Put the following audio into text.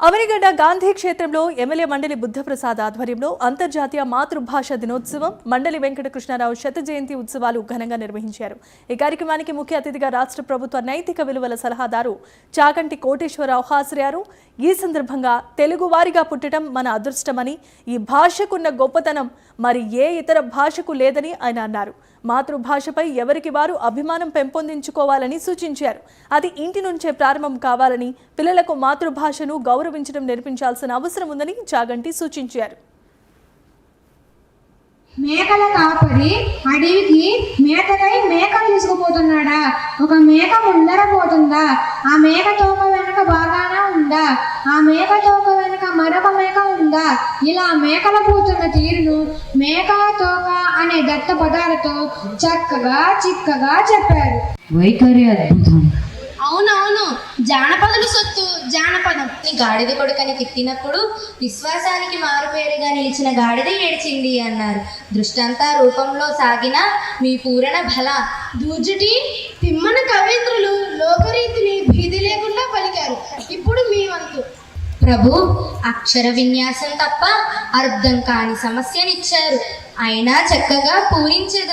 అవనిగడ్డ గాంధీ క్షేత్రంలో ఎమ్మెల్యే మండలి బుద్ధప్రసాద్ ఆధ్వర్యంలో అంతర్జాతీయ మాతృభాష దినోత్సవం మండలి వెంకటకృష్ణారావు శత జయంతి ఉత్సవాలు ఘనంగా నిర్వహించారు. ఈ కార్యక్రమానికి ముఖ్య అతిథిగా రాష్ట్ర ప్రభుత్వ నైతిక విలువల సలహాదారు చాగంటి కోటేశ్వరరావు హాజరయ్యారు. ఈ సందర్భంగా తెలుగు వారిగా పుట్టడం మన అదృష్టమని, ఈ భాషకున్న గొప్పతనం మరి ఏ ఇతర భాషకు లేదని ఆయన అన్నారు. మాతృభాషపై ఎవరికి వారు అభిమానం పెంపొందించుకోవాలని సూచించారు. అది ఇంటి నుంచే ప్రారంభం కావాలని, పిల్లలకు మాతృభాషను గౌరవించడం నేర్పించాల్సిన అవసరం ఉందని చాగంటి సూచించారు. మేకల కాపరి అడవికి మేతకై మేకలు తీసుకుపోతున్నాడా? ఒక మేక ముందర పోతుందా? ఆ మేక తోక వెనక బాగానే ఉందా? ఆ మేక తోక వెనక మరొక మేక ఉందా? ఇలా మేకల పోతున్న తీరును మేక తోక అనే దత్త పదాలతో చక్కగా చిక్కగా చెప్పారు. వైఖరి అద్భుతం. అవునవును, జానపదులు సొత్తు జానపదం. గాడిద కొడుకని తిట్టినప్పుడు విశ్వాసానికి మారుపేరుగా నిలిచిన గాడిద ఏడ్చింది అన్నారు. దృష్టాంత రూపంలో సాగిన మీ పూరణ బల దూజుటి తిమ్మన కవయిత్రులు లోకరీతిని భీతి లేకుండా పలికారు. ఇప్పుడు మీ వంతు. ప్రభు అక్షర విన్యాసం తప్ప అర్థం కాని సమస్యనిచ్చారు, అయినా చక్కగా పూరించెదను.